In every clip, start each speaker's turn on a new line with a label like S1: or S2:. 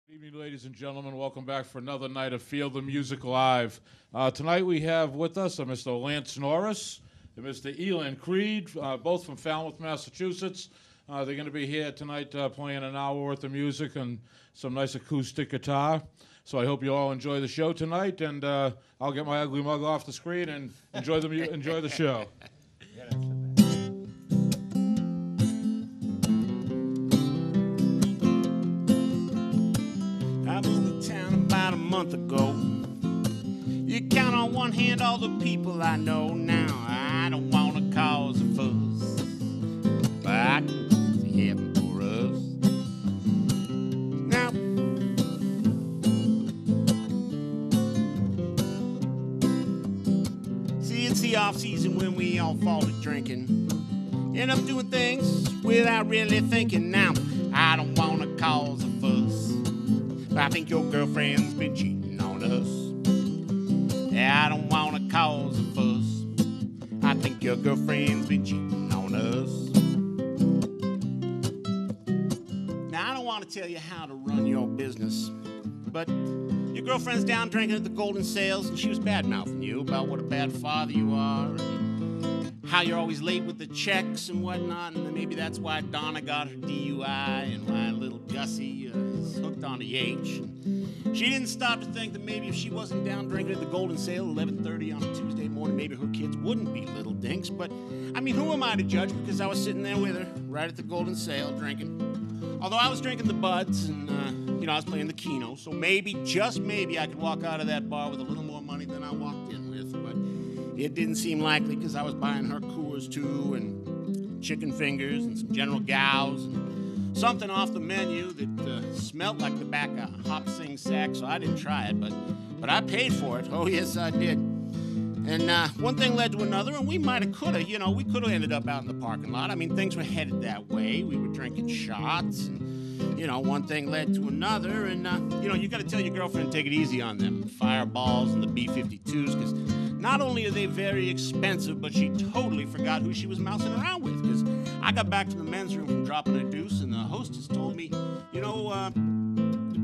S1: Good evening, ladies and gentlemen. Welcome back for another night of Feel the Music Live. Tonight we have with us Mr. Lance Norris and Mr. Eland Creade, both from Falmouth, Massachusetts. They're going to be here tonight playing an hour worth of music and some nice acoustic guitar. So I hope you all enjoy the show tonight, and I'll get my ugly mug off the screen and enjoy the show.
S2: I moved to town about a month ago. You count on one hand all the people I know now. I don't want to cause a fuss, but I can see heaven for us. Now, see, it's the off season when we all fall to drinking. End up doing things without really thinking. Now, I don't want to cause a fuss. I think your girlfriend's been cheating on us. Yeah, I don't want to cause a fuss. I think your girlfriend's been cheating on us. Now, I don't want to tell you how to run your business, but your girlfriend's down drinking at the Golden Sales, and she was bad-mouthing you about what a bad father you are, and how you're always late with the checks and whatnot, and then maybe that's why Donna got her DUI and why little Gussie is hooked on the H. She didn't stop to think that maybe if she wasn't down drinking at the Golden Sale at 11:30 on a Tuesday morning, maybe her kids wouldn't be little dinks. But, I mean, who am I to judge? Because I was sitting there with her right at the Golden Sale drinking. Although I was drinking the buds and, I was playing the Keno. So maybe, just maybe, I could walk out of that bar with a little more money than I walked in with. But it didn't seem likely because I was buying her Coors, too, and chicken fingers and some General Gaos and something off the menu that smelled like the back of Hop Sing Sack, so I didn't try it, but I paid for it. Oh, yes, I did. And one thing led to another, and we could have ended up out in the parking lot. I mean, things were headed that way. We were drinking shots, and, one thing led to another, and, you got to tell your girlfriend to take it easy on them Fireballs and the B-52s, because not only are they very expensive, but she totally forgot who she was mousing around with, because I got back to the men's room from dropping a deuce, and the hostess told me, the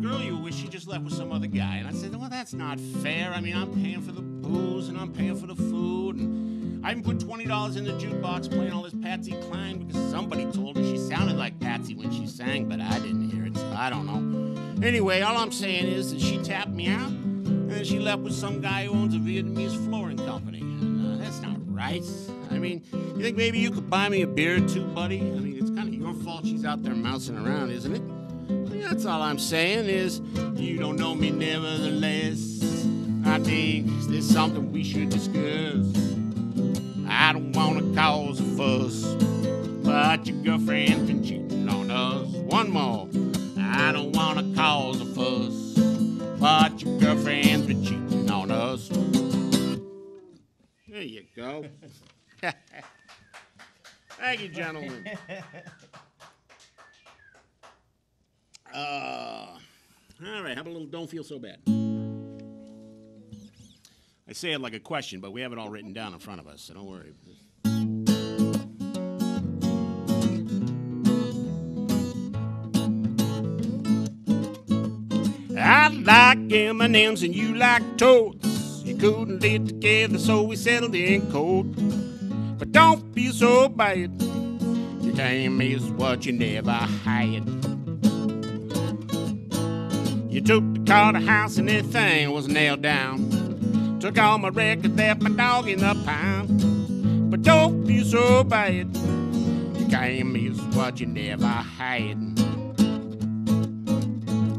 S2: girl you were with, she just left with some other guy. And I said, well, that's not fair. I mean, I'm paying for the booze, and I'm paying for the food, and I even put $20 in the jukebox playing all this Patsy Cline because somebody told me she sounded like Patsy when she sang, but I didn't hear it, so I don't know. Anyway, all I'm saying is that she tapped me out, and then she left with some guy who owns a Vietnamese flooring company. And that's not right. I mean, you think maybe you could buy me a beer or two, buddy? I mean, it's kind of your fault she's out there mousing around, isn't it? Well, that's all I'm saying is you don't know me nevertheless. I think there's something we should discuss. I don't want to cause a fuss, but your girlfriend's been cheating on us. One more. I don't want to cause a fuss, but your girlfriend's been cheating on us. There you go. Thank you, gentlemen. All right, how about a little Don't Feel So Bad? I say it like a question, but we have it all written down in front of us, so don't worry. I like M&M's and you like Toads. You couldn't live together, so we settled in court. But don't feel so bad. You can't miss what you never had. You took the car to house and everything was nailed down. Took all my records, left my dog in the pound. But don't feel so bad. You can't miss what you never had.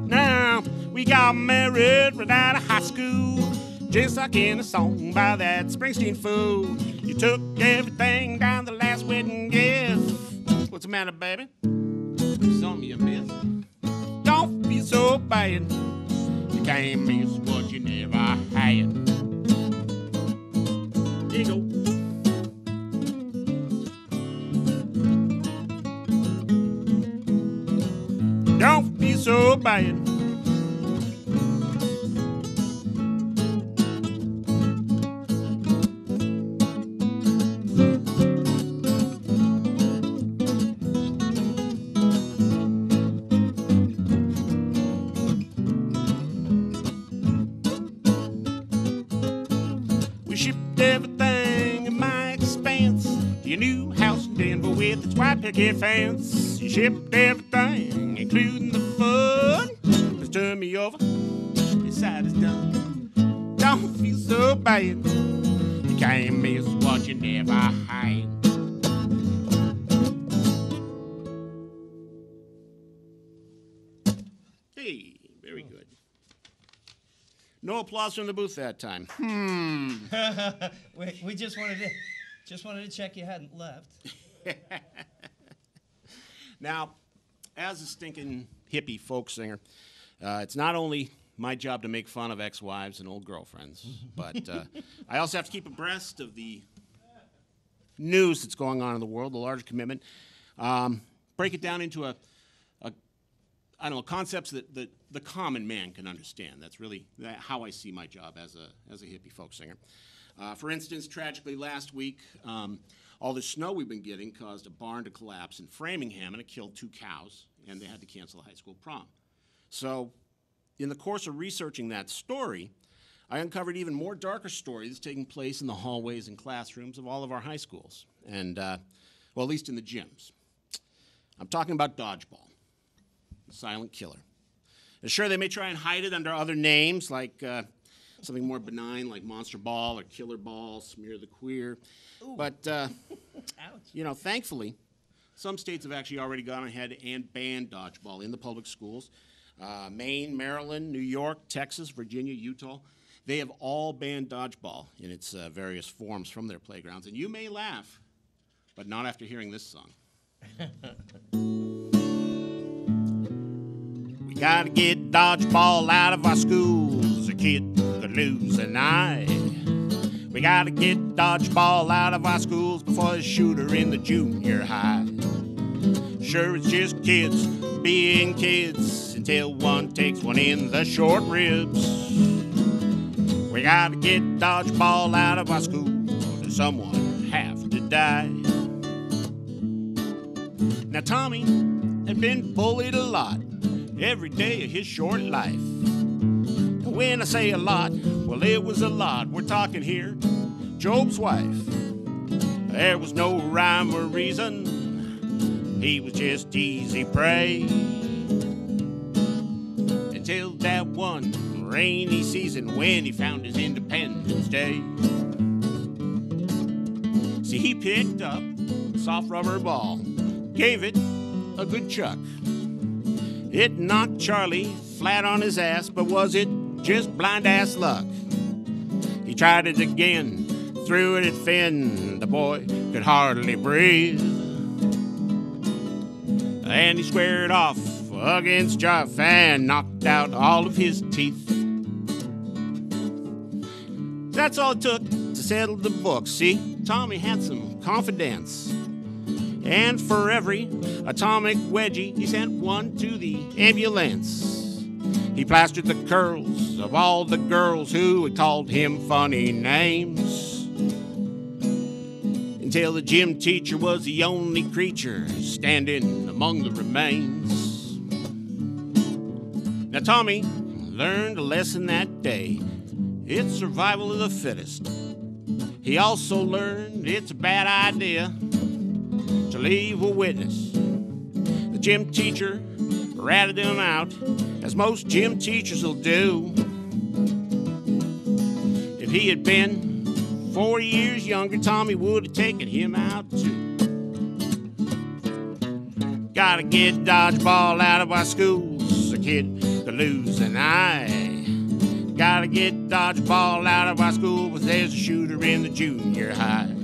S2: Now, we got married right out of high school, just like in a song by that Springsteen fool. You took everything down the last wedding gift. What's the matter, baby? Something you missed? Don't feel so bad. You can't miss what you never had. Here you go. Don't feel so bad. We shipped everything at my expense to your new house in Denver with its white picket fence. You shipped everything, including the fun. Just turn me over, this side is done. Don't feel so bad. You can't miss what you never had. Hey, very good. No applause from the booth that time.
S3: we just wanted to check you hadn't left.
S2: Now, as a stinking hippie folk singer, it's not only my job to make fun of ex-wives and old girlfriends, but I also have to keep abreast of the news that's going on in the world, the larger commitment, break it down into concepts that the common man can understand. That's really how I see my job as a hippie folk singer. For instance, tragically last week, all the snow we've been getting caused a barn to collapse in Framingham, and it killed 2 cows, and they had to cancel the high school prom. So in the course of researching that story, I uncovered even more darker stories taking place in the hallways and classrooms of all of our high schools, and, well, at least in the gyms. I'm talking about dodgeball, the silent killer. And sure, they may try and hide it under other names, like something more benign like Monster Ball or Killer Ball, Smear the Queer. Ooh. But, you know, thankfully, some states have actually already gone ahead and banned dodgeball in the public schools. Maine, Maryland, New York, Texas, Virginia, Utah, they have all banned dodgeball in its various forms from their playgrounds. And you may laugh, but not after hearing this song. We gotta get dodgeball out of our schools. A kid could lose an eye. We gotta get dodgeball out of our schools before the shooter in the junior high. Sure, it's just kids being kids until one takes one in the short ribs. We gotta get dodgeball out of our school, or does someone have to die? Now Tommy had been bullied a lot every day of his short life. And when I say a lot, well, it was a lot. We're talking here, Job's wife. There was no rhyme or reason. He was just easy prey. Until that one rainy season when he found his Independence Day. See, he picked up a soft rubber ball, gave it a good chuck. It knocked Charlie flat on his ass, but was it just blind ass luck? He tried it again, threw it at Finn. The boy could hardly breathe. And he squared off against Jeff and knocked out all of his teeth. That's all it took to settle the book. See, Tommy had some confidence. And for every atomic wedgie, he sent one to the ambulance. He plastered the curls of all the girls who had called him funny names. Until the gym teacher was the only creature standing among the remains. Now Tommy learned a lesson that day. It's survival of the fittest. He also learned it's a bad idea to leave a witness. The gym teacher ratted him out, as most gym teachers will do. If he had been 4 years younger, Tommy would have taken him out too. Gotta get dodgeball out of our schools. A kid could lose an eye. Gotta get dodgeball out of our school, but there's a shooter in the junior high.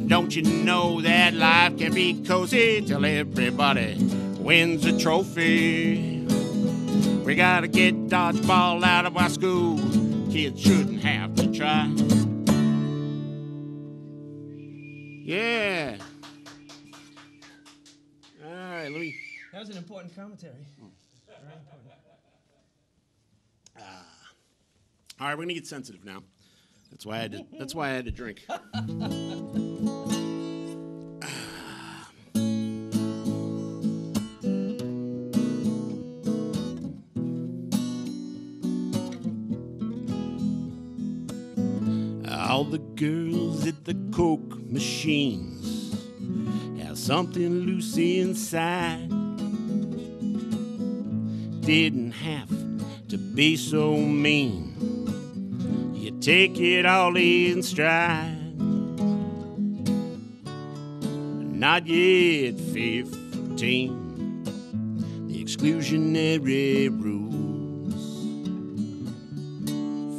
S2: Don't you know that life can be cozy till everybody wins a trophy? We gotta get dodgeball out of our school. Kids shouldn't have to try. Yeah. All right, let me.
S3: That was an important commentary. Very important.
S2: All right, we're gonna get sensitive now. That's why I had to drink. All the girls at the Coke machines have something loose inside. Didn't have to be so mean. You take it all in stride. Not yet 15. The exclusionary rules.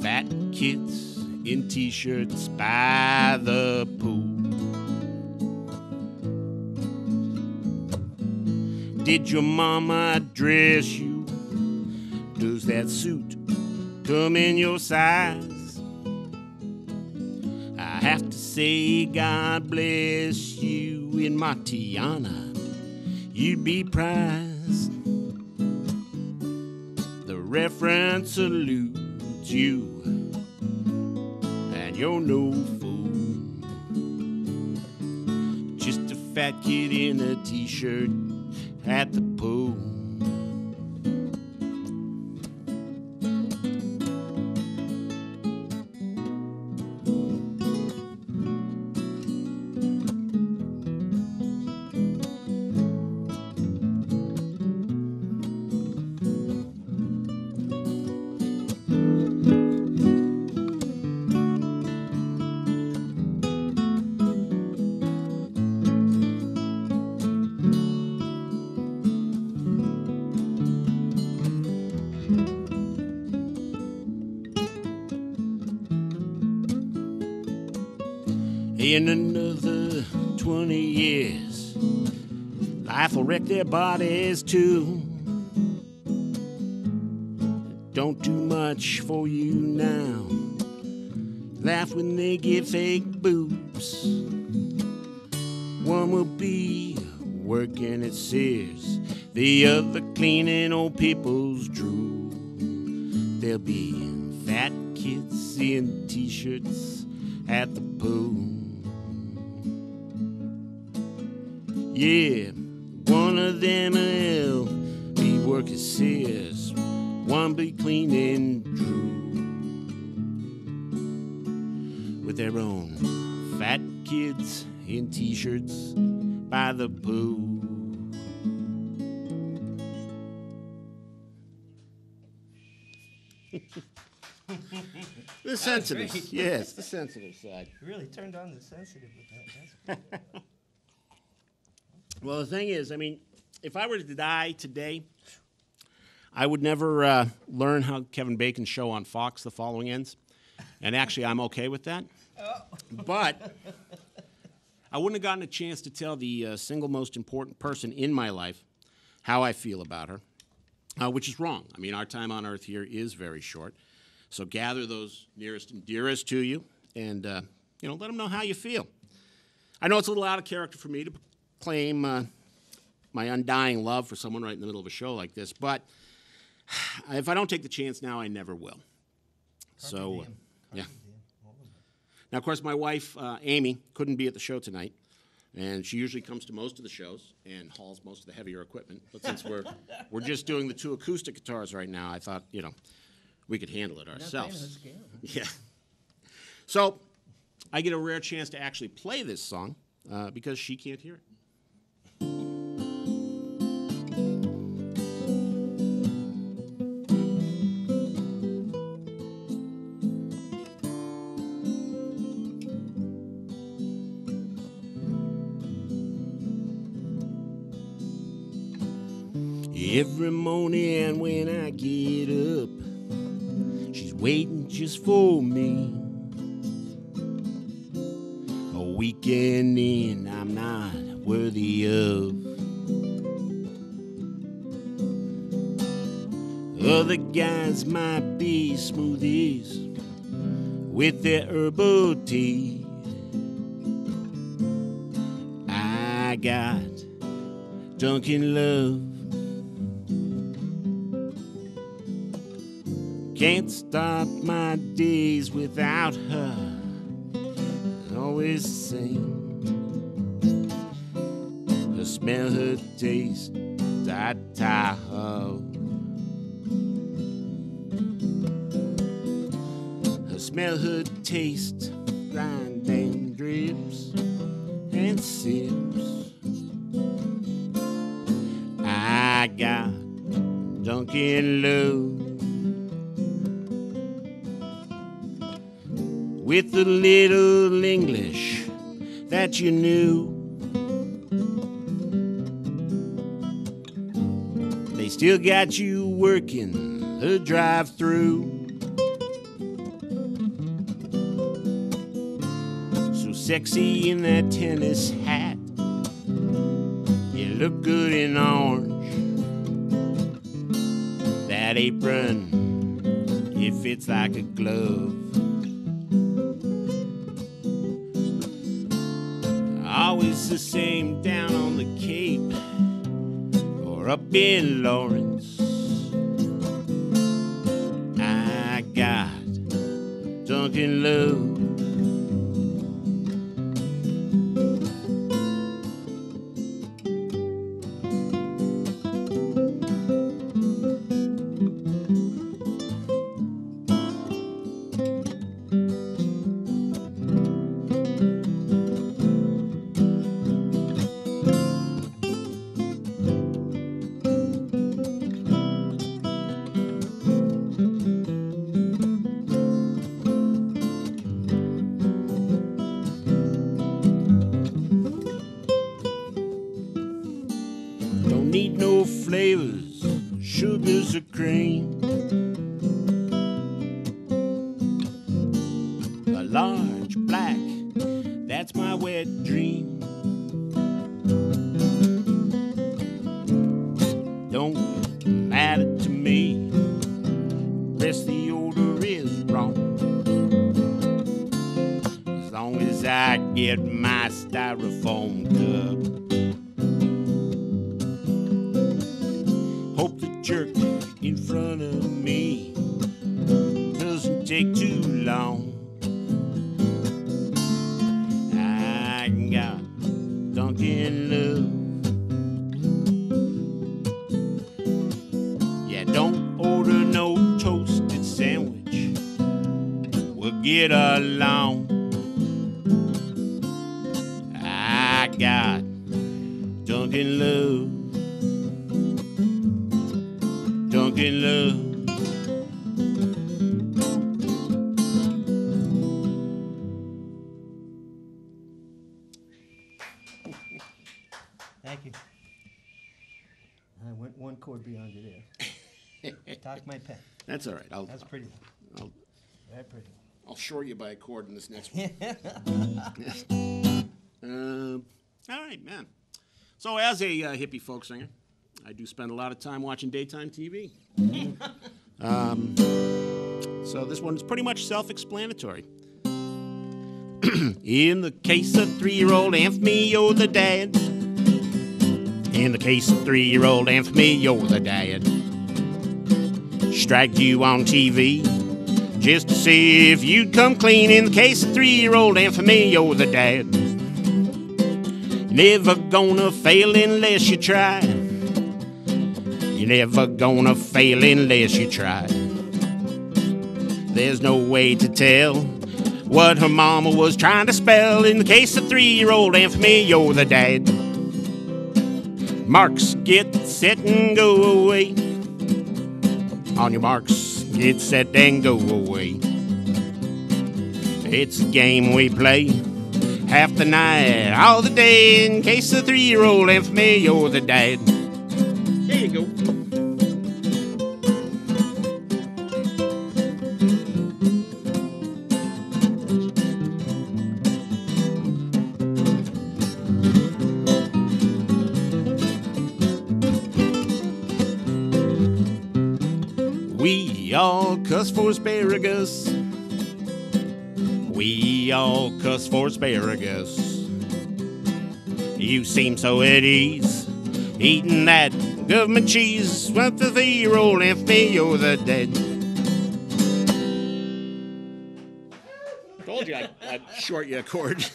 S2: Fat kids in t-shirts by the pool. Did your mama dress you? Does that suit come in your size? I have to say God bless you. In my Tiana you'd be prized. The reference salutes you, and you're no fool. Just a fat kid in a t-shirt at the pool. In another 20 years, life will wreck their bodies too. Don't do much for you now. Laugh when they get fake boobs. One will be working at Sears, the other cleaning old people's drool. There'll be fat kids in t-shirts at the pool. Yeah, one of them will be working Sears, one be cleaning drool, with their own fat kids in t-shirts by the pool. The sensitive,
S3: great.
S2: yes, the sensitive side.
S3: You really turned on the sensitive with that. That's great.
S2: Well, the thing is, I mean, if I were to die today, I would never learn how Kevin Bacon's show on Fox, The Following Ends. And actually, I'm okay with that. But I wouldn't have gotten a chance to tell the single most important person in my life how I feel about her, which is wrong. I mean, our time on Earth here is very short. So gather those nearest and dearest to you and, let them know how you feel. I know it's a little out of character for me to claim my undying love for someone right in the middle of a show like this, but if I don't take the chance now, I never will. So, yeah. Now, of course, my wife, Amy, couldn't be at the show tonight, and she usually comes to most of the shows and hauls most of the heavier equipment, but since we're just doing the 2 acoustic guitars right now, I thought, we could handle it ourselves. Yeah. So, I get a rare chance to actually play this song because she can't hear it. Every morning when I get up, she's waiting just for me. A weekend in I'm not worthy of. Other guys might be smoothies with their herbal tea. I got Dunkin' Love. Can't start my days without her. Always the same. Her smell, her taste, Tahoe. Her smell, her taste, grinding drips and sips. I got Dunkin' Love with a little English that you knew. They still got you working the drive-through. So sexy in that tennis hat, you look good in orange. That apron, it fits like a glove. Always the same down on the Cape or up in Lawrence. I got Dunkin' Love. Need no flavors, sugars or cream. A large black, that's my wet dream. Don't matter to me, rest the order is wrong. As long as I get my styrofoam cup. Jerk in front of me doesn't take too long. I got Dunkin' Love. Yeah, don't order no toasted sandwich, we'll get along. I got Dunkin' Love. Dunkin' Love.
S3: Thank you. I went one chord beyond you there. Talk my pen.
S2: That's all right.
S3: That's pretty. Very pretty.
S2: I'll short you by a chord in this next one. All right, man. So as a hippie folk singer, I do spend a lot of time watching daytime TV. So this one's pretty much self-explanatory. In the case of 3-year-old and for me, you're the dad. In the case of 3-year-old and for me, you're the dad. Strike you on TV just to see if you'd come clean. In the case of 3-year-old and for me, you're the dad. Never gonna fail unless you try. You're never gonna fail unless you try. There's no way to tell what her mama was trying to spell. In the case of 3-year-old and for me, you're the dad. Marks, get set and go away. On your marks, get set and go away. It's a game we play half the night, all the day. In case of 3-year-old and for me, you're the dad. There you go. We all cuss for asparagus. We all cuss for asparagus. You seem so at ease eating that government cheese. With the 3-year-old and for me, you're the dad. Told you I'd short you a chord.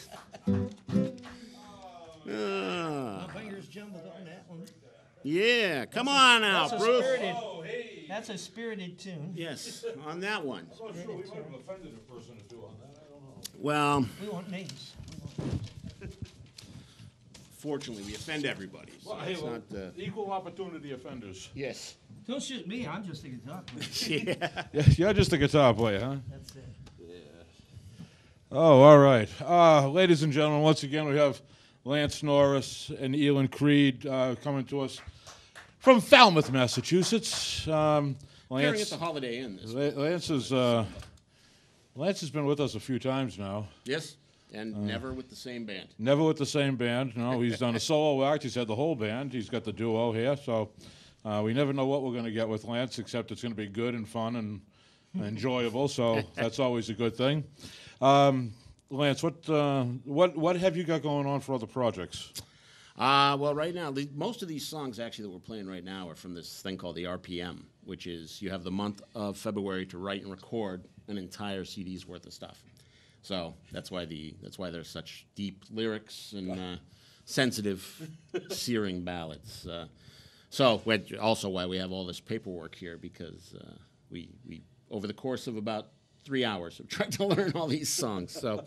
S3: My fingers jumbled on that one.
S2: Yeah, come on now, Bruce.
S3: That's a spirited tune.
S2: Yes, on that one.
S1: I'm not sure we might have offended a person or two on that. I don't know.
S2: Well,
S3: We want names.
S2: fortunately, we offend everybody. So
S1: Well, hey,
S2: it's
S1: well,
S2: not,
S1: equal opportunity offenders.
S2: yes.
S3: Don't shoot me. I'm just a guitar player.
S2: Yeah.
S1: You're just a guitar player, huh?
S3: That's it.
S1: Oh, all right. Ladies and gentlemen, once again, we have Lance Norris and Eland Creade coming to us from Falmouth, Massachusetts.
S2: Appearing at
S1: Lance,
S2: the Holiday Inn.
S1: Lance has been with us a few times now.
S2: Yes, and never with the same band.
S1: Never with the same band. No, he's done a solo act. He's had the whole band. He's got the duo here. So we never know what we're going to get with Lance, except it's going to be good and fun and enjoyable. So that's always a good thing. Lance, what have you got going on for other projects?
S2: Well, right now, most of these songs actually that we're playing right now are from this thing called the RPM, which is you have the month of February to write and record an entire CD's worth of stuff. So that's why there's such deep lyrics and sensitive, searing ballads. So also why we have all this paperwork here, because we over the course of about 3 hours have tried to learn all these songs. So.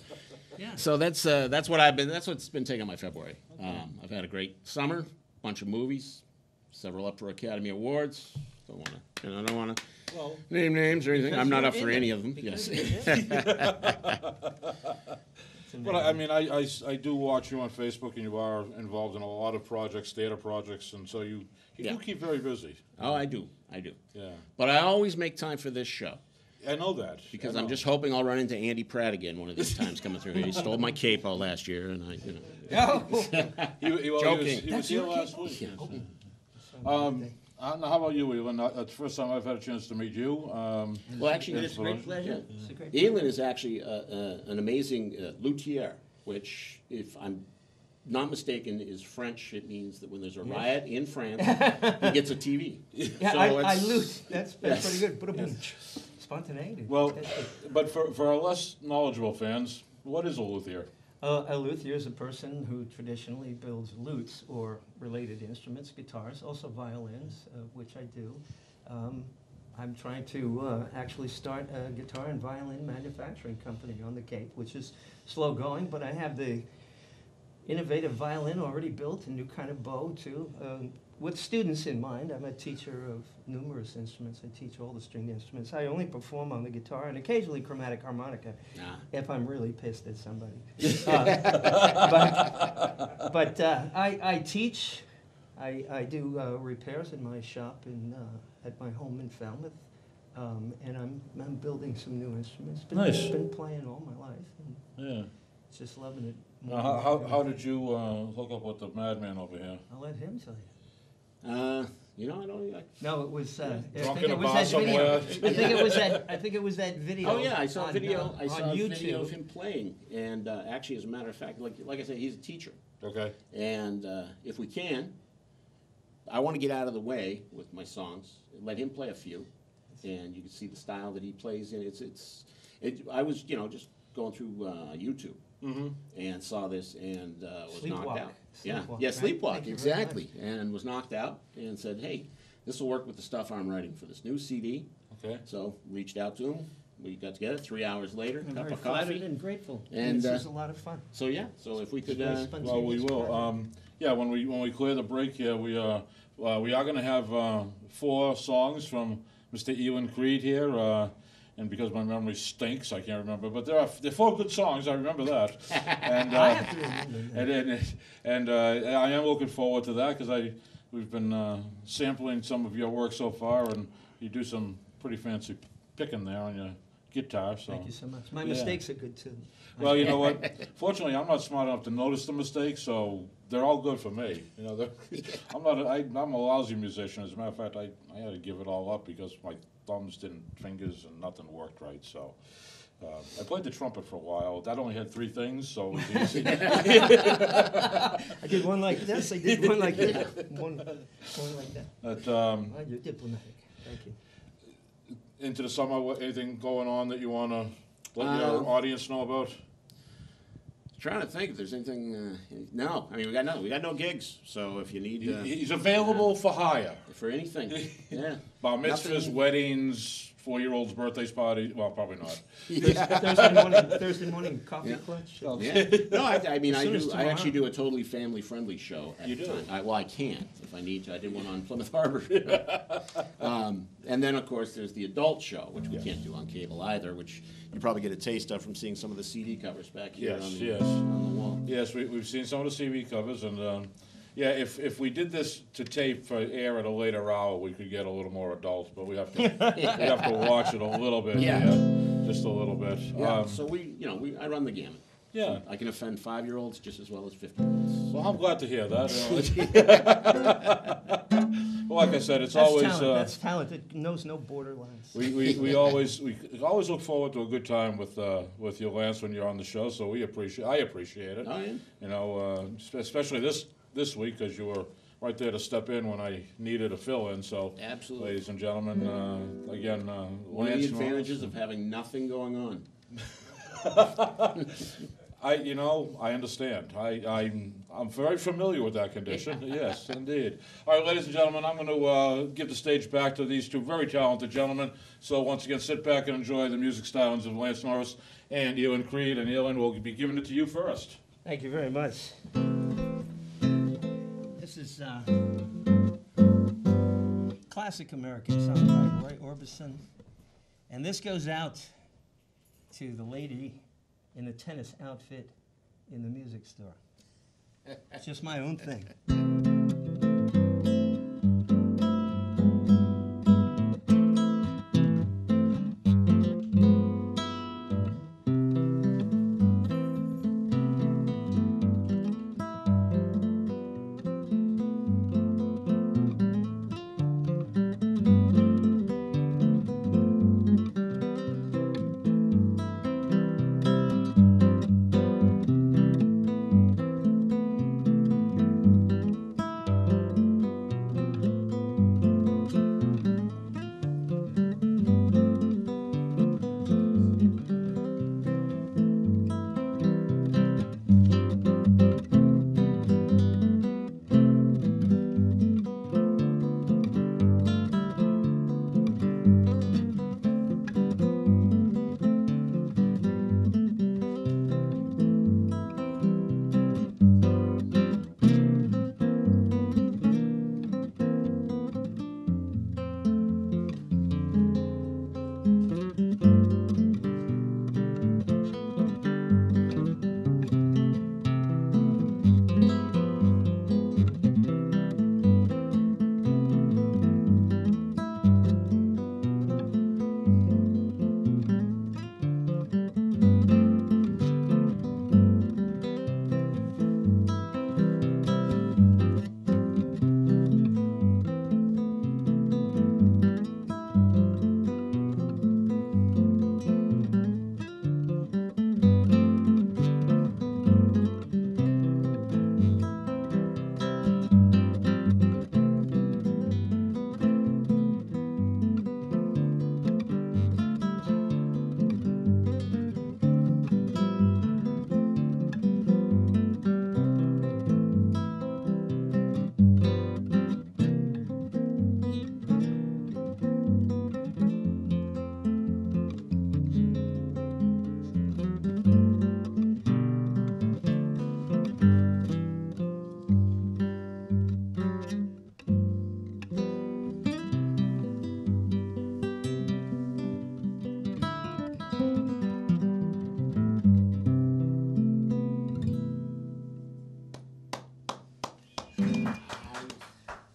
S3: Yeah.
S2: So that's what's been taking my February. I've had a great summer, bunch of movies, several up for Academy Awards. I don't want to name names or anything. I'm not up for any of them. Yes.
S1: Well, I mean, I do watch you on Facebook, and you are involved in a lot of projects, theater projects, and so you do keep very busy.
S2: Oh, I do.
S1: Yeah.
S2: But I always make time for this show.
S1: I know that.
S2: Because I'm just hoping I'll run into Andy Pratt again one of these times coming through here. He stole my capo last year, and Joking.
S1: He was here last week. How about you, Eland? It's the first time I've had a chance to meet you.
S2: Well, actually, it's a great pleasure. Eland is actually an amazing luthier, which, if I'm not mistaken, is French. It means that when there's a riot in France, he gets a TV.
S3: Yeah,
S2: so
S3: I loot. That's pretty good. Put a boom. Spontaneity.
S1: Well, but for our less knowledgeable fans, what is a luthier?
S3: A luthier is a person who traditionally builds lutes or related instruments, guitars, also violins, which I do. I'm trying to actually start a guitar and violin manufacturing company on the Cape, which is slow going, but I have the innovative violin already built, a new kind of bow too. With students in mind, I'm a teacher of numerous instruments. I teach all the stringed instruments. I only perform on the guitar and occasionally chromatic harmonica if I'm really pissed at somebody. But I teach. I do repairs in my shop at my home in Falmouth, and I'm building some new instruments.
S1: Nice.
S3: Been playing all my life.
S1: Yeah.
S3: Just loving it.
S1: How did you hook up with the madman over here?
S3: I'll let him tell you.
S2: I don't.
S3: No, it was. I
S1: Drunk
S3: think
S1: in a
S3: it was
S1: bar
S3: that video.
S1: somewhere.
S3: I think it was that video.
S2: Oh yeah, I saw a video. I
S3: on
S2: saw a
S3: YouTube.
S2: video of him playing, and actually, as a matter of fact, like I said, he's a teacher.
S1: Okay.
S2: And if we can, I want to get out of the way with my songs. Let him play a few, and you can see the style that he plays in. I was just going through YouTube.
S1: Mm-hmm.
S2: And saw this and was
S3: Sleepwalk.
S2: knocked out.
S3: Sleepwalk,
S2: Yeah,
S3: right?
S2: Sleepwalk,
S3: Thank you
S2: exactly. And was knocked out and said, hey, this will work with the stuff I'm writing for this new CD.
S1: Okay.
S2: So reached out to him. We got together 3 hours later,
S3: I'm
S2: cup
S3: very
S2: of
S3: flattered
S2: coffee.
S3: and grateful.
S2: And,
S3: this is a lot of fun.
S2: So yeah, so if we could,
S3: Very
S1: Well, we
S3: spontaneous
S1: will.
S3: project.
S1: Yeah, when we clear the break here, we are going to have 4 songs from Mr. Eland Creade here. And because my memory stinks, I can't remember. But they're 4 good songs. I remember that. And
S3: I have to remember that.
S1: and I am looking forward to that because we've been sampling some of your work so far, and you do some pretty fancy picking there on your guitar. So.
S3: Thank you so much. My mistakes are good too.
S1: Well, you know what? Fortunately, I'm not smart enough to notice the mistakes, so they're all good for me. You know, I'm a lousy musician. As a matter of fact, I had to give it all up because my fingers and nothing worked right. So I played the trumpet for a while. That only had 3 things, so it was easy.
S3: I did one like this. I did one like that. One like that.
S1: But,
S3: You're diplomatic. Thank you.
S1: into the summer, anything going on that you want to let your audience know about?
S2: Trying to think if there's anything. No, I mean we got no gigs. So if you need,
S1: He's available for hire.
S2: for anything, yeah.
S1: Bar mitzvahs,
S2: Nothing.
S1: weddings, 4-year-old's birthday party. Well, probably not.
S3: Thursday morning coffee clutch.
S2: Yeah. No, I mean,
S3: As soon as
S2: I actually
S3: tomorrow.
S2: do a totally family-friendly show at
S1: You
S2: the
S1: do?
S2: time. Well, I can if I need to. I did one on Plymouth Harbor. And then, of course, there's the adult show, which we can't do on cable either, which you probably get a taste of from seeing some of the CD covers back here
S1: Yes,
S2: on the wall.
S1: Yes, we've seen some of the CV covers, and yeah, if we did this to tape for air at a later hour, we could get a little more adult, but we have to watch it a little bit, just a little bit.
S2: Yeah, so I run the gamut.
S1: Yeah.
S2: I can offend 5-year-olds just as well as 50-year-olds.
S1: Well, I'm glad to hear that. Well, like I said, it's
S3: That's
S1: always
S3: talent. That's talent. It knows no borderlines.
S1: we always look forward to a good time with you, Lance, when you're on the show. So I appreciate it.
S2: Oh, yeah?
S1: You know, especially this week, because you were right there to step in when I needed a fill-in. So,
S2: Absolutely.
S1: ladies and gentlemen, again,
S2: One of
S1: Lance
S2: the advantages
S1: Norris.
S2: of having nothing going on.
S1: I understand. I'm very familiar with that condition. Yes, indeed. All right, ladies and gentlemen, I'm going to give the stage back to these two very talented gentlemen. So once again, sit back and enjoy the music stylings of Lance Norris and Eland Creade. And Eland, will be giving it to you first.
S3: Thank you very much. This is classic American song by Roy Orbison. And this goes out to the lady in the tennis outfit in the music store. It's just my own thing.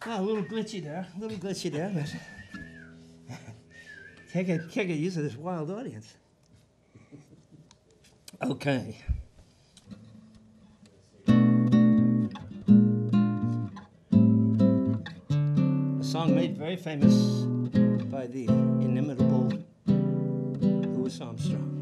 S3: A little glitchy there, but can't get used to this wild audience. Okay. A song made very famous by the inimitable Louis Armstrong.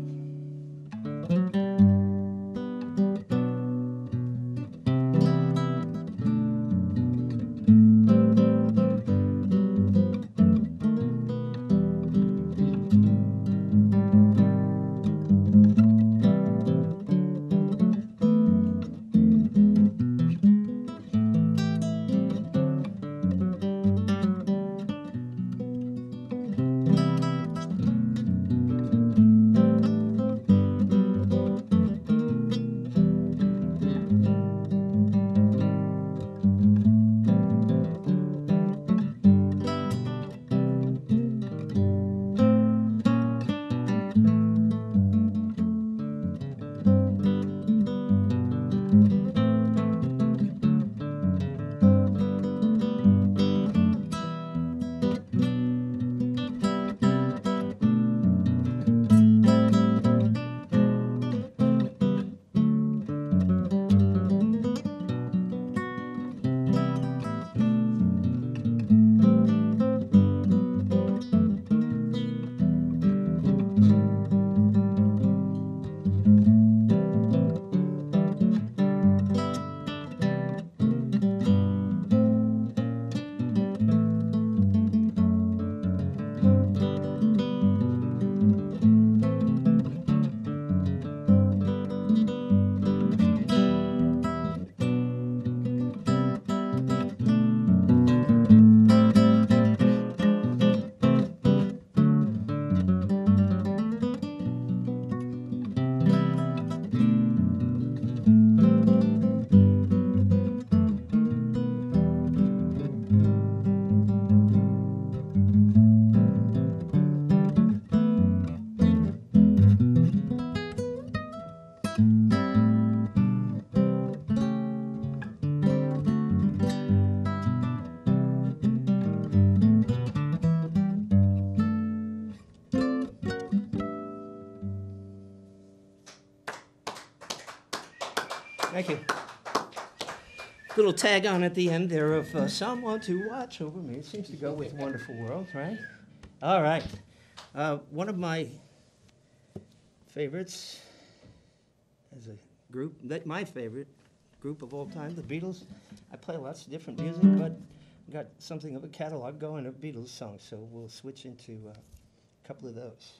S3: Thank you. Little tag on at the end there of someone to watch over me. It seems to go with Wonderful World, right? All right. One of my favorites as a group, my favorite group of all time, the Beatles. I play lots of different music, but I've got something of a catalog going of Beatles songs, so we'll switch into a couple of those.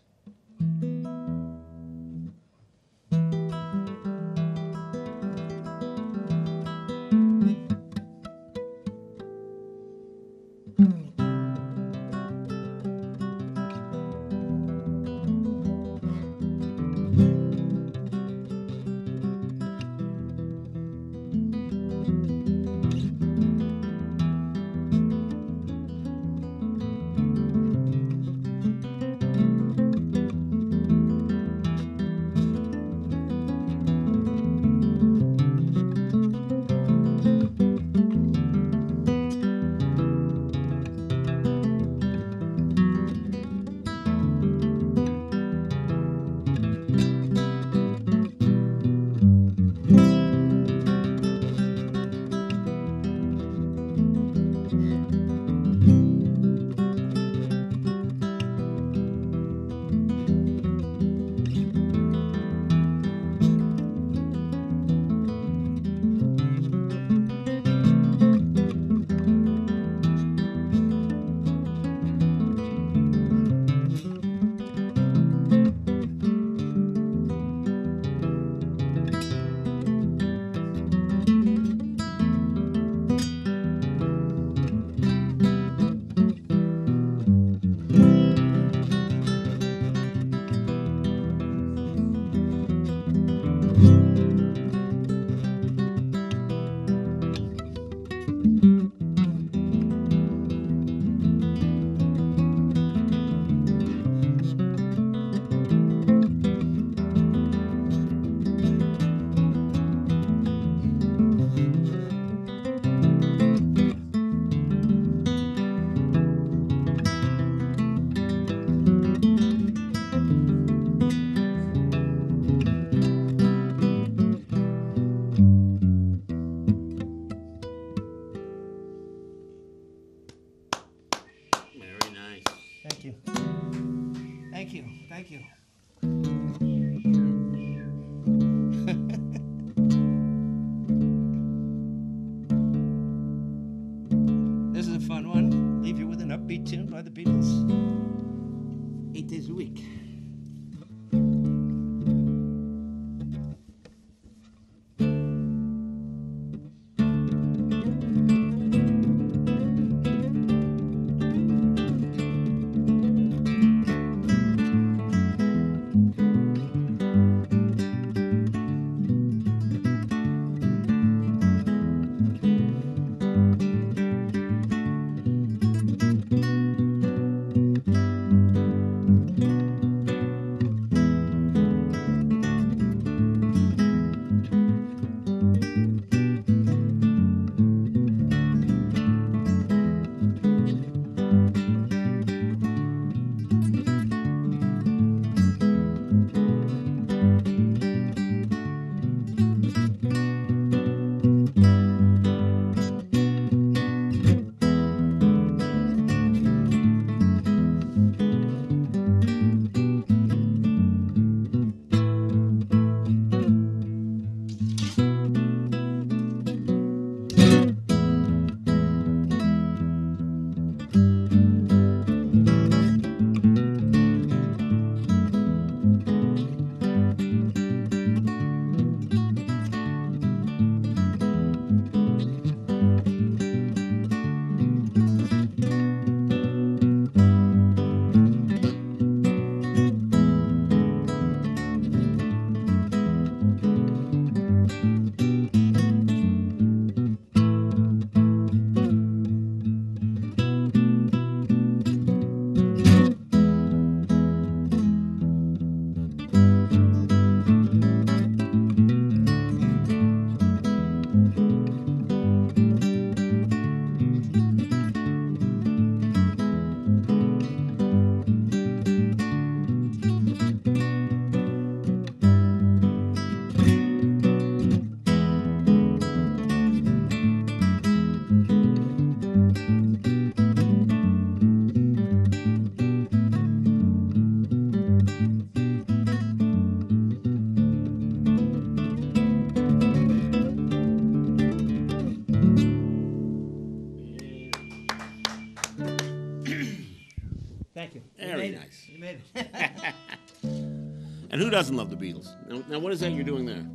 S2: And who doesn't love the Beatles? Now what is that you're doing there?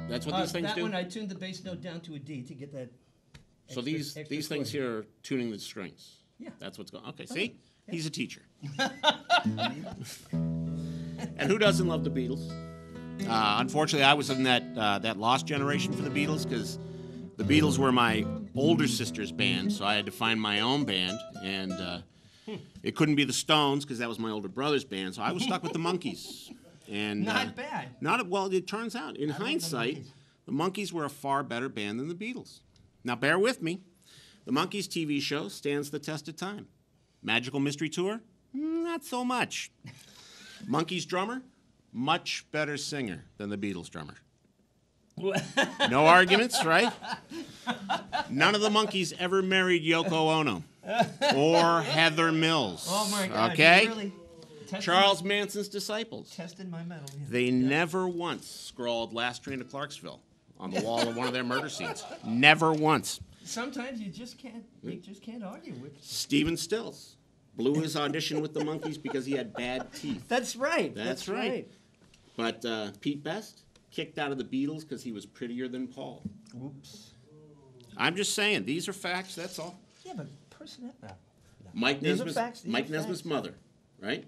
S2: That's what these things
S3: that
S2: do?
S3: one, I tuned the bass note down to a D to get that.
S2: So
S3: extra-
S2: these
S3: extra
S2: things
S3: chord.
S2: here are tuning the strings.
S3: Yeah.
S2: That's what's going on. Okay, see? He's a teacher. And who doesn't love the Beatles? Unfortunately, I was in that lost generation for the Beatles because the Beatles were my older sister's band, so I had to find my own band, and it couldn't be the Stones because that was my older brother's band, so I was stuck with the Monkees. And
S3: Not bad.
S2: Well, it turns out, in hindsight, the Monkees were a far better band than the Beatles. Now, bear with me. The Monkees TV show stands the test of time. Magical Mystery Tour? Not so much. Monkees drummer? Much better singer than the Beatles drummer. No arguments, right? None of the Monkees ever married Yoko Ono or Heather Mills.
S3: Oh my God!
S2: Okay?
S3: You really
S2: Charles Manson's disciples.
S3: tested my metal. Yeah.
S2: They never once scrawled "Last Train to Clarksville" on the wall of one of their murder scenes. Never once.
S3: Sometimes you just can't. You just can't argue with.
S2: Stephen Stills blew his audition with the Monkees because he had bad teeth.
S3: That's right.
S2: That's right. But Pete Best kicked out of the Beatles because he was prettier than Paul.
S3: Whoops.
S2: I'm just saying, these are facts, that's all.
S3: Yeah, but person. No.
S2: Mike
S3: These are
S2: Nesmith's,
S3: facts, these
S2: Mike
S3: are
S2: Nesmith's
S3: facts.
S2: mother, right?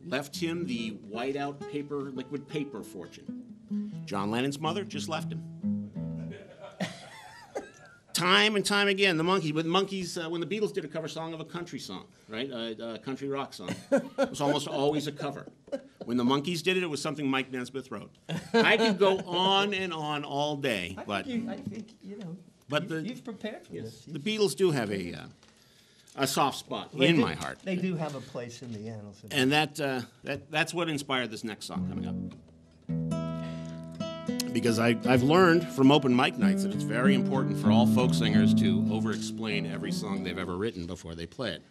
S2: Left him the whiteout liquid paper fortune. John Lennon's mother just left him. Time and time again, the Monkees, when the Beatles did a cover song of a country song, right? A country rock song, it was almost always a cover. When the Monkees did it, it was something Mike Nesmith wrote. I could go on and on all day, but
S3: I think you know.
S2: But
S3: you've prepared for this.
S2: the Beatles do have a soft spot
S3: They
S2: in
S3: do-
S2: my heart,
S3: They do have a place in the annals. Of
S2: and that's what inspired this next song coming up. Because I've learned from open mic nights that it's very important for all folk singers to over-explain every song they've ever written before they play it.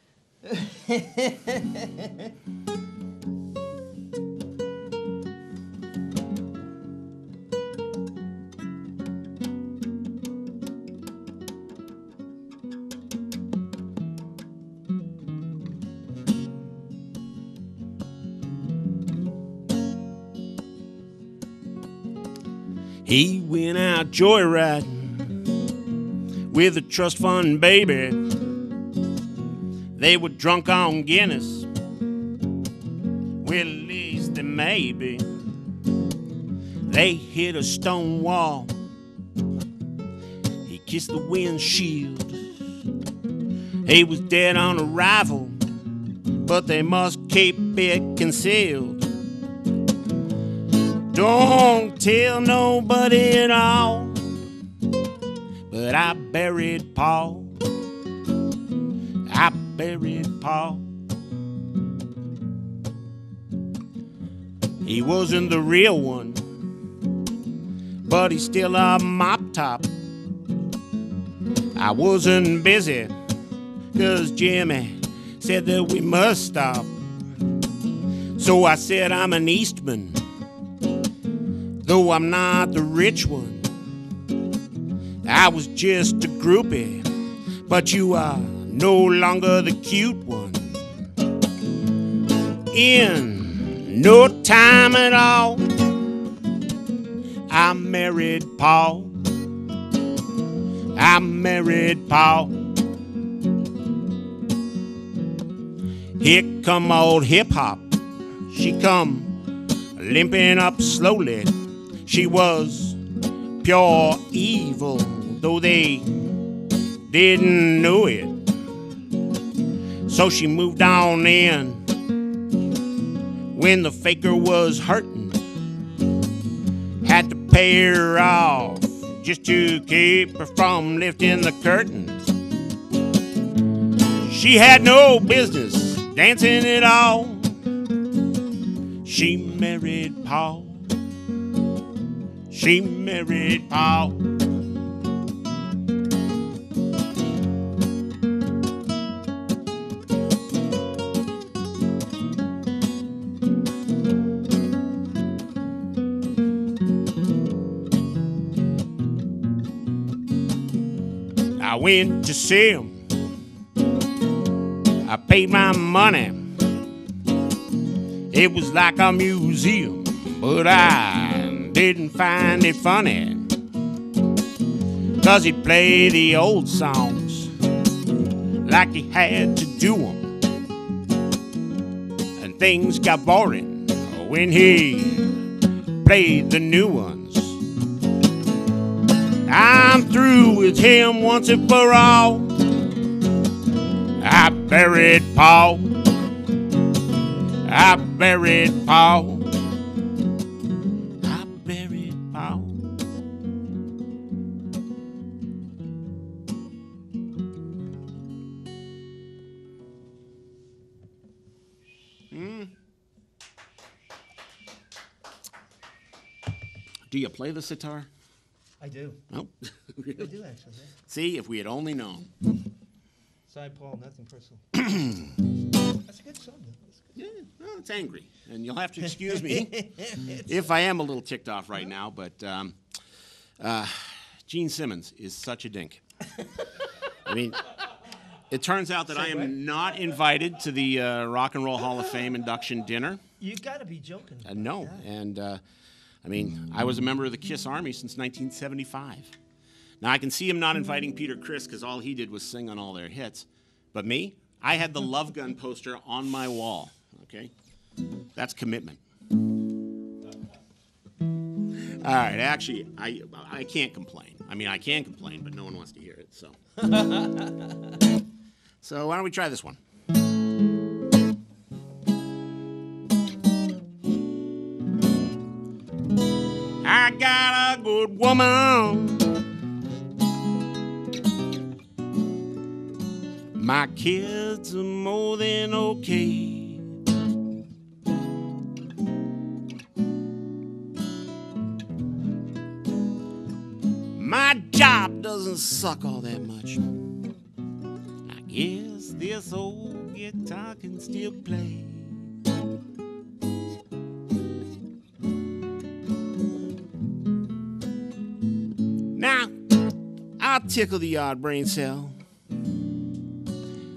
S2: He went out joyriding with a trust fund baby. They were drunk on Guinness. Well, at least they may be. They hit a stone wall. He kissed the windshield. He was dead on arrival, but they must keep it concealed. Don't tell nobody at all, but I buried Paul. I buried Paul. He wasn't the real one, but he's still a mop top. I wasn't busy, 'cause Jimmy said that we must stop. So I said I'm an Eastman, though I'm not the rich one. I was just a groupie, but you are no longer the cute one. In no time at all, I married Paul. I married Paul. Here come old hip-hop. She come limping up slowly. She was pure evil, though they didn't know it. So she moved on in when the faker was hurting. Had to pay her off just to keep her from lifting the curtains. She had no business dancing at all. She married Paul. She married Paul. I went to see him. I paid my money. It was like a museum, but I didn't find it funny, 'cause he'd play the old songs like he had to do them, and things got boring when he played the new ones. I'm through with him once and for all. I buried Paul. I buried Paul. I buried Paul. Do you play the sitar?
S3: I do.
S2: No.
S3: I do, actually. Yeah.
S2: See, if we had only known.
S3: Sorry, Paul, nothing personal. That's a good song, though. That's good.
S2: Yeah, well, it's angry, and you'll have to excuse me if I am a little ticked off right now, but Gene Simmons is such a dink. I mean, it turns out that I am not invited to the Rock and Roll Hall of Fame induction dinner.
S3: You got to be joking.
S2: No, and I mean, I was a member of the KISS Army since 1975. Now, I can see him not inviting Peter Criss because all he did was sing on all their hits. But me, I had the Love Gun poster on my wall, okay? That's commitment. All right, actually, I can't complain. I mean, I can complain, but no one wants to hear it, so. So why don't we try this one? I got a good woman. My kids are more than okay. My job doesn't suck all that much. I guess this old guitar can still play. Now, I'll tickle the odd brain cell.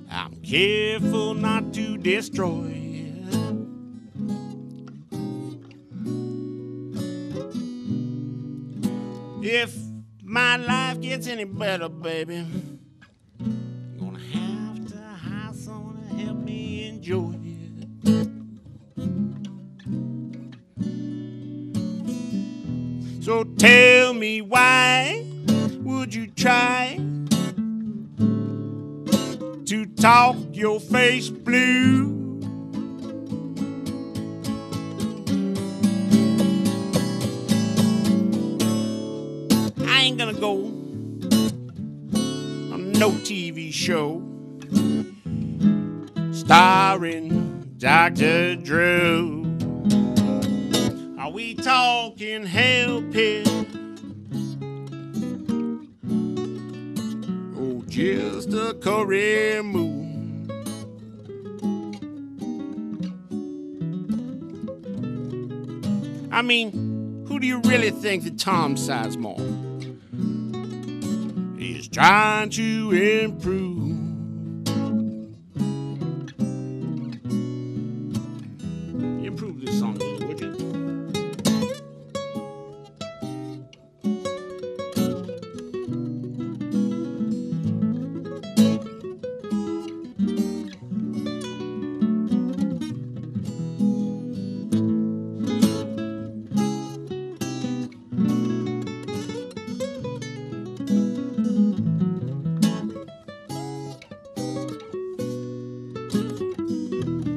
S2: I'm careful not to destroy it. If my life gets any better, baby, I'm gonna have to hire someone to help me enjoy it. So tell me, why would you try to talk your face blue? I ain't gonna go on no TV show starring Dr. Drew. Are we talking hell pit? Oh, just a career move. I mean, who do you really think that Tom Sizemore is trying to improve? Improve this song, would you?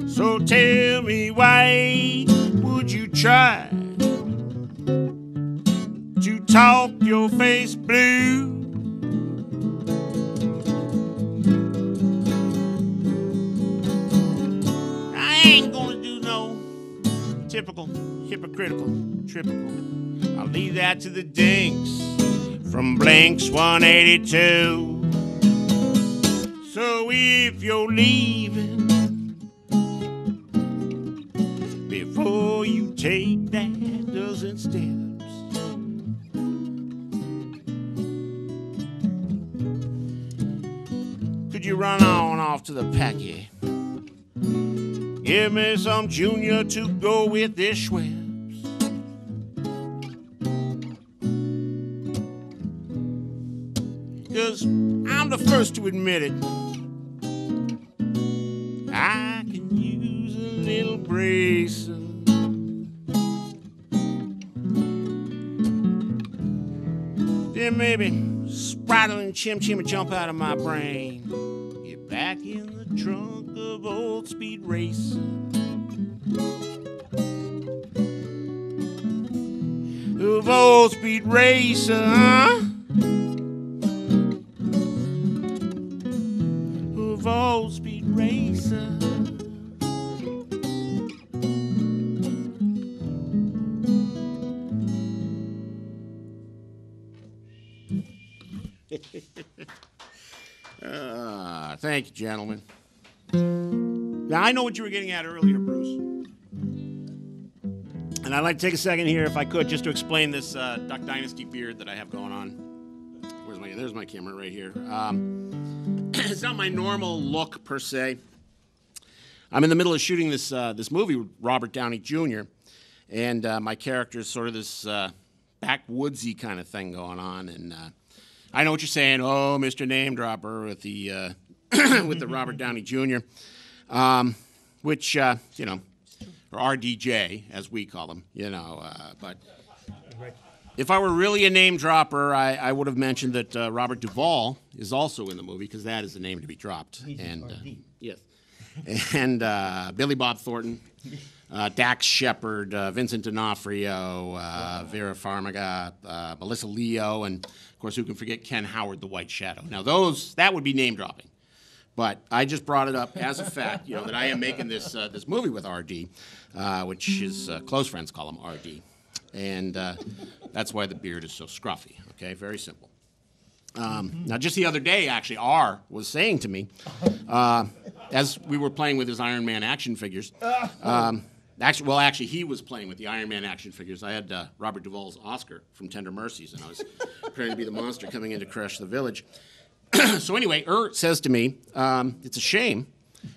S2: So tell me, why would you try to talk your face blue? I ain't gonna do no typical, hypocritical, tripical. I'll leave that to the dinks from Blinks 182. So if you're leaving, before you take that dozen steps, could you run on off to the packy Give me some Junior to go with this Schweppes. Cause I'm the first to admit it, I can use a little bracer. Then maybe Sprite and Chim Chim would jump out of my brain. Get back in the trunk of old Speed Racer. Of old Speed Racer, huh? Of old Speed Racer. Thank you, gentlemen. Now, I know what you were getting at earlier, Bruce. And I'd like to take a second here, if I could, just to explain this Duck Dynasty beard that I have going on. There's my camera right here. It's not my normal look, per se. I'm in the middle of shooting this movie with Robert Downey Jr., and my character is sort of this backwoodsy kind of thing going on. And I know what you're saying. Oh, Mr. Name Dropper with the with the Robert Downey Jr., which you know, or RDJ as we call him, you know. But if I were really a name dropper, I would have mentioned that Robert Duvall is also in the movie because that is the name to be dropped. And yes, and Billy Bob Thornton, Dax Shepard, Vincent D'Onofrio, Vera Farmiga, Melissa Leo, and of course, who can forget Ken Howard, the White Shadow. Now, that would be name dropping, but I just brought it up as a fact, you know, that I am making this this movie with RD, which his close friends call him RD, and that's why the beard is so scruffy. Okay, very simple. Now, just the other day, actually, R was saying to me, as we were playing with his Iron Man action figures. Actually, he was playing with the Iron Man action figures. I had Robert Duvall's Oscar from Tender Mercies, and I was trying to be the monster coming in to crush the village. So anyway, says to me, it's a shame,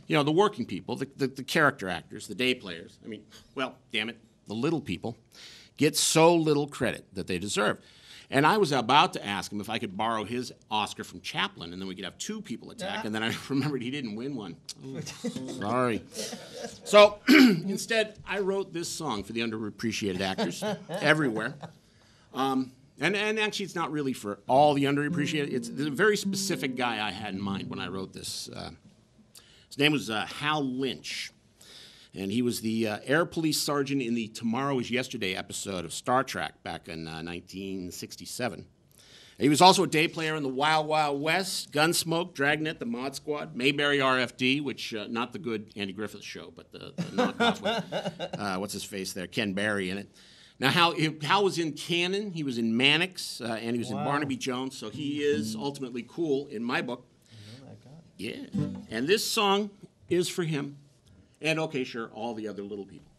S2: you know, the working people, the character actors, the day players, I mean, well, damn it, the little people, get so little credit that they deserve. And I was about to ask him if I could borrow his Oscar from Chaplin, and then we could have two people attack, and then I remembered he didn't win one. Oh, sorry. So instead, I wrote this song for the underappreciated actors everywhere. And actually, it's not really for all the underappreciated. It's a very specific guy I had in mind when I wrote this. His name was Hal Lynch. And he was the air police sergeant in the Tomorrow is Yesterday episode of Star Trek back in 1967. He was also a day player in the Wild Wild West, Gunsmoke, Dragnet, the Mod Squad, Mayberry RFD, which, not the good Andy Griffith show, but the knockoff with, what's his face there, Ken Barry in it. Now, Hal was in Cannon, he was in Mannix, and he was in Barnaby Jones, so he is ultimately cool in my book. I know that guy. Yeah, and this song is for him. And, okay, sure, all the other little people.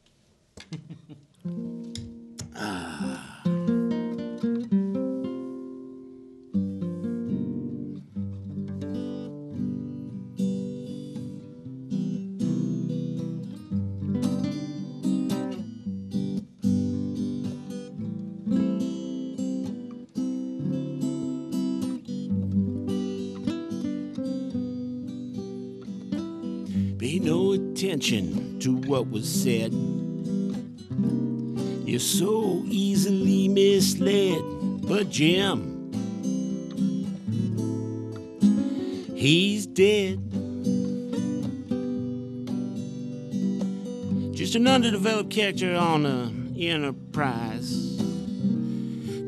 S2: Pay no attention to what was said. You're so easily misled. But Jim, he's dead. Just an underdeveloped character on an Enterprise.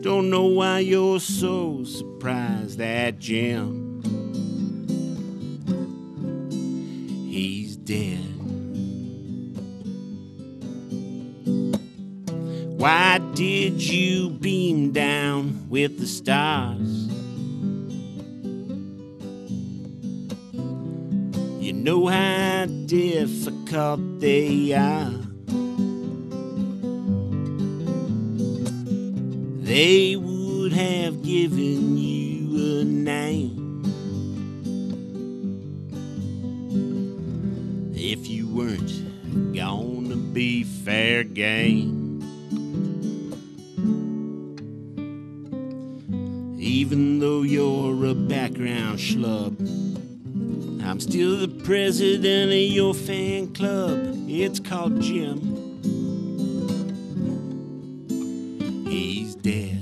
S2: Don't know why you're so surprised that Jim, he's dead. Why did you beam down with the stars? You know how difficult they are. They would have given you a name if you weren't game. Even though you're a background schlub, I'm still the president of your fan club. It's called Jim. He's dead.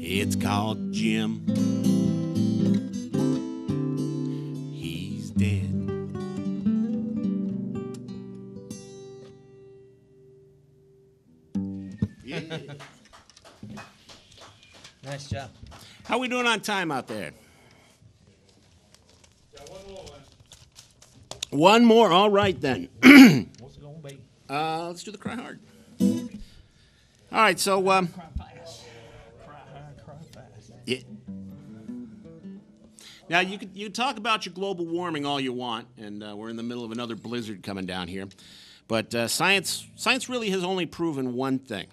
S2: It's called Jim. He's dead. Yeah.
S3: Nice job.
S2: How we doing on time out there? One more, all right then.
S3: What's it gonna be?
S2: Let's do the Cry Hard. All right, so
S3: Cry fast. Cry hard, cry fast.
S2: yeah. Now you can talk about your global warming all you want, and we're in the middle of another blizzard coming down here, but science really has only proven one thing,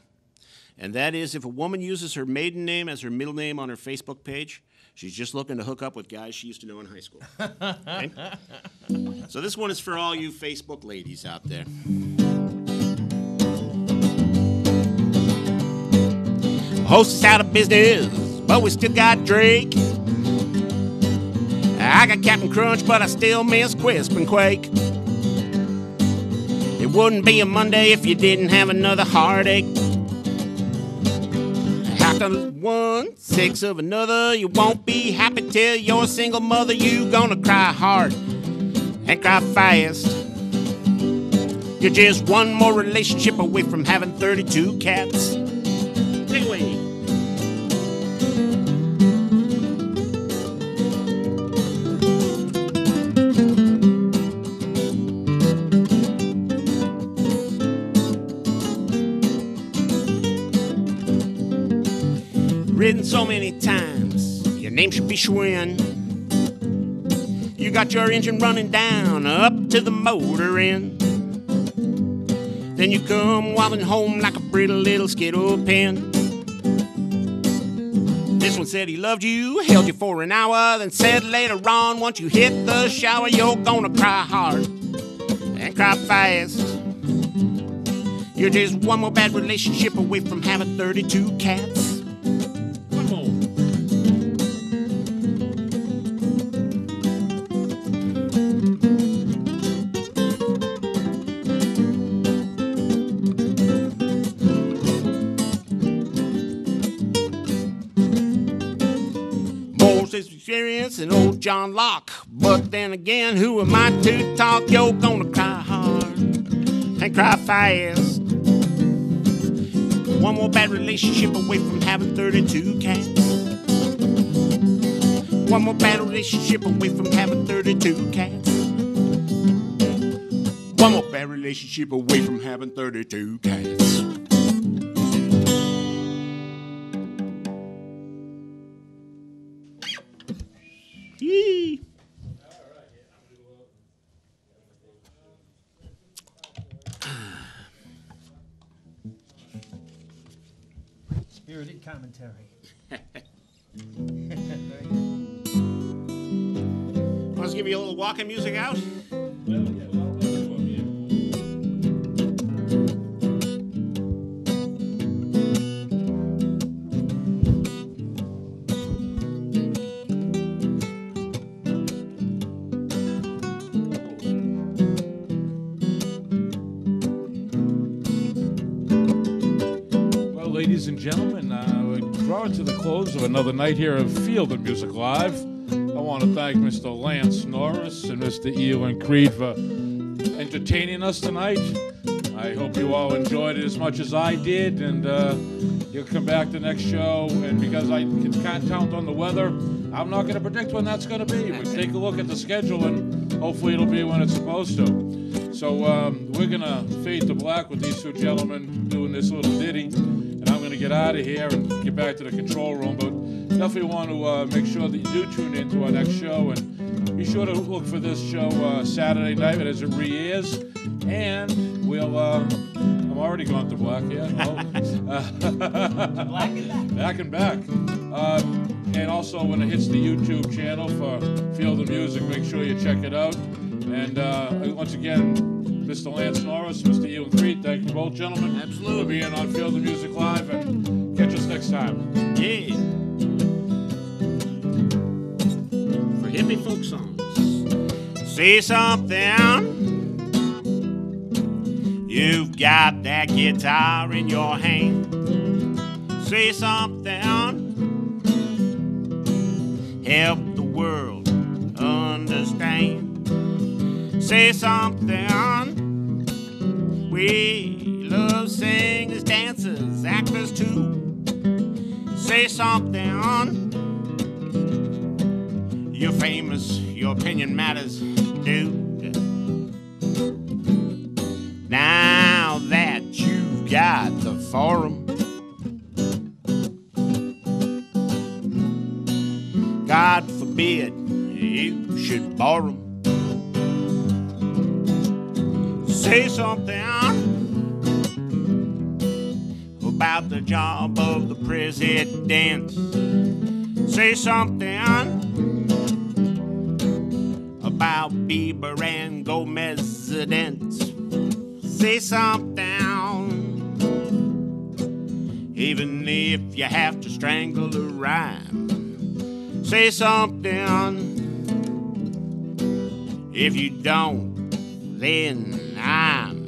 S2: and that is if a woman uses her maiden name as her middle name on her Facebook page, she's just looking to hook up with guys she used to know in high school. Okay? So this one is for all you Facebook ladies out there. Host is out of business, but we still got Drake. I got Captain Crunch, but I still miss Quisp and Quake. It wouldn't be a Monday if you didn't have another heartache. After one, six of another, you won't be happy till you're a single mother. You gonna cry hard and cry fast. You're just one more relationship away from having 32 cats. Take away. Ridden so many times, your name should be Schwinn. You got your engine running down up to the motor end. Then you come wobbling home like a brittle little skittle pen. This one said he loved you, held you for an hour, then said later on, once you hit the shower, you're gonna cry hard and cry fast. You're just one more bad relationship away from having 32 cats. Come on. Most experience in old John Locke, but then again, who am I to talk? You're gonna cry hard and cry fast. One more bad relationship away from having 32 cats. One more bad relationship away from having 32 cats. One more bad relationship away from having 32 cats. Yee.
S3: Spirited commentary.
S2: Want us to give you a little walking music out?
S1: Ladies and gentlemen, we're drawing to the close of another night here of Field the Music Live. I want to thank Mr. Lance Norris and Mr. Eland Creade for entertaining us tonight. I hope you all enjoyed it as much as I did, and you'll come back the next show. And because I can't count on the weather, I'm not going to predict when that's going to be. But take a look at the schedule, and hopefully it'll be when it's supposed to. So we're going to fade to black with these two gentlemen doing this little ditty. And I'm going to get out of here and get back to the control room. But definitely want to make sure that you do tune in to our next show. And be sure to look for this show Saturday night as it re-airs. And we'll... I'm already gone to black, yeah.
S3: Black and back.
S1: Back and back. And also when it hits the YouTube channel for Field of Music, make sure you check it out. And once again, Mr. Lance Norris, Mr. Eland Creade. Thank you both, gentlemen.
S2: Absolutely.
S1: For being on Field of Music Live, and catch us next time.
S2: Yeah. For hippie folk songs. Say something. You've got that guitar in your hand. Say something. Help the world understand. Say something. We love singers, dancers, actors too. Say something. You're famous, your opinion matters, dude. Now that you've got the forum, God forbid you should borrow 'em. Say something about the job of the president. Say something about Bieber and Gomez. Say something, even if you have to strangle a rhyme. Say something. If you don't, then I'm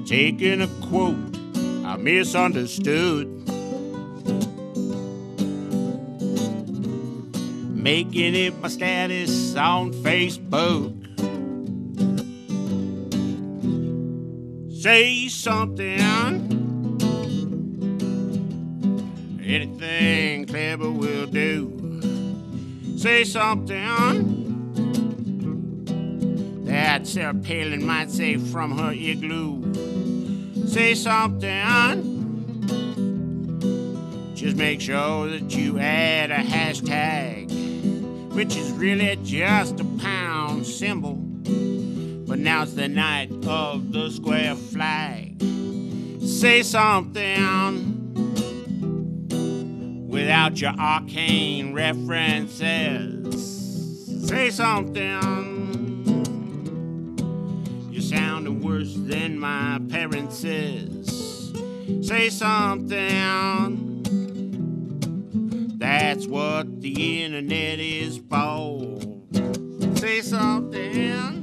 S2: taking a quote I misunderstood, making it my status on Facebook. Say something. Anything clever will do. Say something that Sarah Palin might say from her igloo. Say something. Just make sure that you add a hashtag, which is really just a pound symbol. But now it's the night of the square flag. Say something without your arcane references. Say something. You're sounding worse than my parents is. Say something. That's what the internet is for. Say something.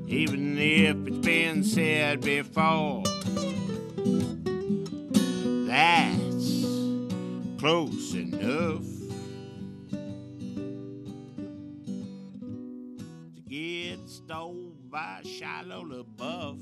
S2: Even if it's been said before. That's close enough to get stole by Shiloh LaBeouf.